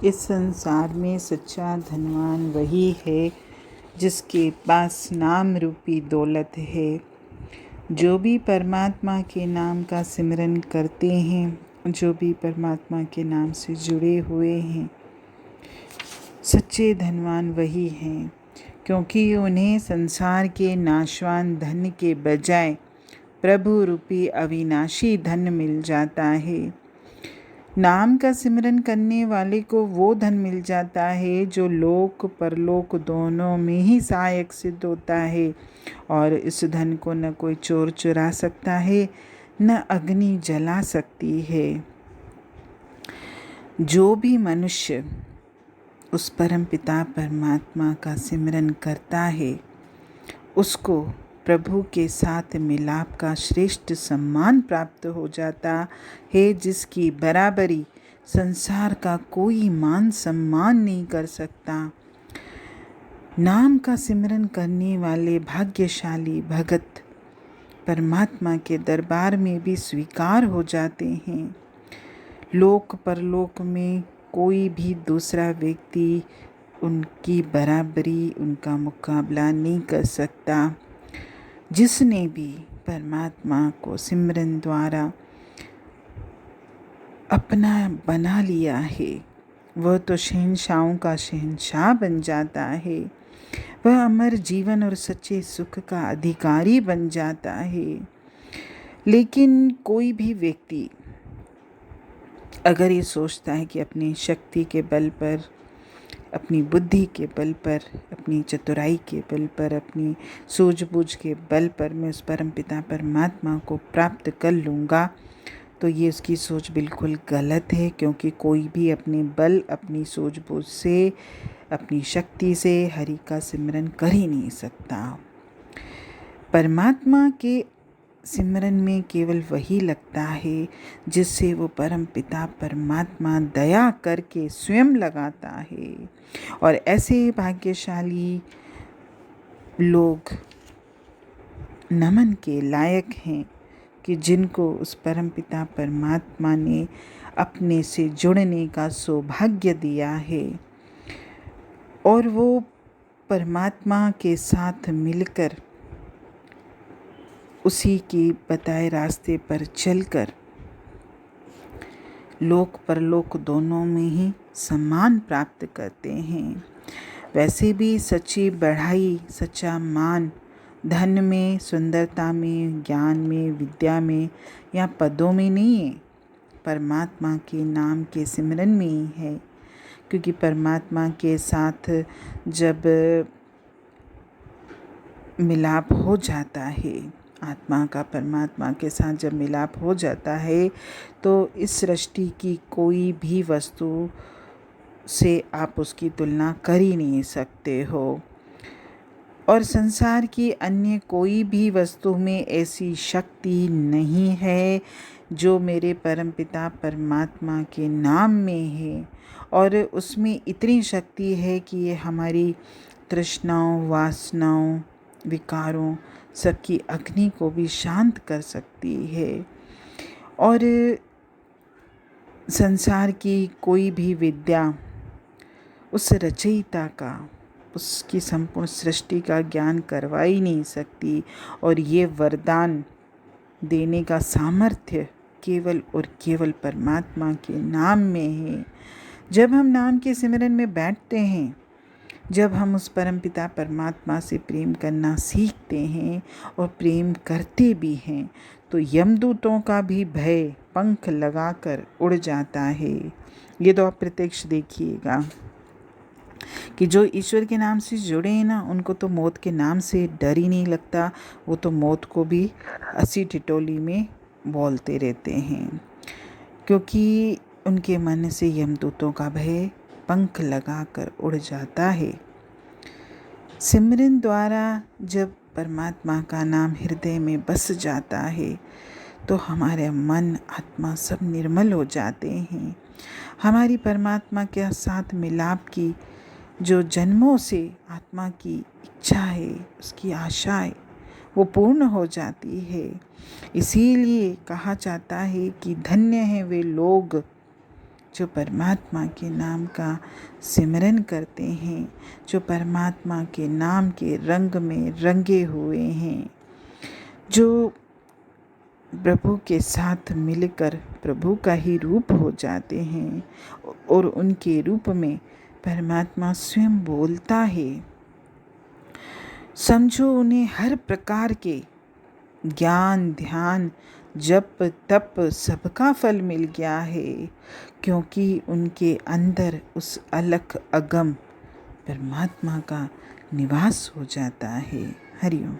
इस संसार में सच्चा धनवान वही है जिसके पास नाम रूपी दौलत है। जो भी परमात्मा के नाम का सिमरन करते हैं, जो भी परमात्मा के नाम से जुड़े हुए हैं, सच्चे धनवान वही हैं, क्योंकि उन्हें संसार के नाशवान धन के बजाय प्रभु रूपी अविनाशी धन मिल जाता है। नाम का सिमरन करने वाले को वो धन मिल जाता है जो लोक परलोक दोनों में ही सहायक सिद्ध होता है, और इस धन को न कोई चोर चुरा सकता है, न अग्नि जला सकती है। जो भी मनुष्य उस परमपिता परमात्मा का सिमरन करता है, उसको प्रभु के साथ मिलाप का श्रेष्ठ सम्मान प्राप्त हो जाता है, जिसकी बराबरी संसार का कोई मान सम्मान नहीं कर सकता। नाम का सिमरन करने वाले भाग्यशाली भगत परमात्मा के दरबार में भी स्वीकार हो जाते हैं। लोक परलोक में कोई भी दूसरा व्यक्ति उनकी बराबरी, उनका मुकाबला नहीं कर सकता। जिसने भी परमात्मा को सिमरन द्वारा अपना बना लिया है, वह तो शहंशाहों का शहंशाह बन जाता है। वह अमर जीवन और सच्चे सुख का अधिकारी बन जाता है। लेकिन कोई भी व्यक्ति अगर ये सोचता है कि अपनी शक्ति के बल पर, अपनी बुद्धि के बल पर, अपनी चतुराई के बल पर, अपनी सूझबूझ के बल पर मैं उस परमपिता परमात्मा को प्राप्त कर लूँगा, तो ये उसकी सोच बिल्कुल गलत है। क्योंकि कोई भी अपने बल, अपनी सूझबूझ से, अपनी शक्ति से हरि का सिमरन कर ही नहीं सकता। परमात्मा के सिमरन में केवल वही लगता है जिससे वो परम पिता परमात्मा दया करके स्वयं लगाता है। और ऐसे भाग्यशाली लोग नमन के लायक हैं कि जिनको उस परम पिता परमात्मा ने अपने से जुड़ने का सौभाग्य दिया है, और वो परमात्मा के साथ मिलकर उसी के बताए रास्ते पर चलकर लोक परलोक दोनों में ही सम्मान प्राप्त करते हैं। वैसे भी सच्ची बढ़ाई, सच्चा मान धन में, सुंदरता में, ज्ञान में, विद्या में या पदों में नहीं है, परमात्मा के नाम के सिमरन में ही है। क्योंकि परमात्मा के साथ जब मिलाप हो जाता है, आत्मा का परमात्मा के साथ जब मिलाप हो जाता है, तो इस सृष्टि की कोई भी वस्तु से आप उसकी तुलना कर ही नहीं सकते हो। और संसार की अन्य कोई भी वस्तु में ऐसी शक्ति नहीं है जो मेरे परमपिता परमात्मा के नाम में है। और उसमें इतनी शक्ति है कि ये हमारी तृष्णाओं, वासनाओं, विकारों सबकी अग्नि को भी शांत कर सकती है। और संसार की कोई भी विद्या उस रचयिता का, उसकी संपूर्ण सृष्टि का ज्ञान करवा ही नहीं सकती। और ये वरदान देने का सामर्थ्य केवल और केवल परमात्मा के नाम में है। जब हम नाम के सिमरन में बैठते हैं, जब हम उस परमपिता परमात्मा से प्रेम करना सीखते हैं और प्रेम करते भी हैं, तो यमदूतों का भी भय पंख लगाकर उड़ जाता है। ये तो आप प्रत्यक्ष देखिएगा कि जो ईश्वर के नाम से जुड़े हैं ना, उनको तो मौत के नाम से डर ही नहीं लगता। वो तो मौत को भी हंसी ठिठोली में बोलते रहते हैं, क्योंकि उनके मन से यमदूतों का भय पंख लगाकर उड़ जाता है। सिमरन द्वारा जब परमात्मा का नाम हृदय में बस जाता है, तो हमारे मन, आत्मा सब निर्मल हो जाते हैं। हमारी परमात्मा के साथ मिलाप की जो जन्मों से आत्मा की इच्छा है, उसकी आशा है, वो पूर्ण हो जाती है। इसीलिए कहा जाता है कि धन्य हैं वे लोग जो परमात्मा के नाम का सिमरन करते हैं, जो परमात्मा के नाम के रंग में रंगे हुए हैं, जो प्रभु के साथ मिलकर प्रभु का ही रूप हो जाते हैं और उनके रूप में परमात्मा स्वयं बोलता है। समझो उन्हें हर प्रकार के ज्ञान, ध्यान, जप, तप सबका फल मिल गया है, क्योंकि उनके अंदर उस अलख अगम परमात्मा का निवास हो जाता है। हरि ओम।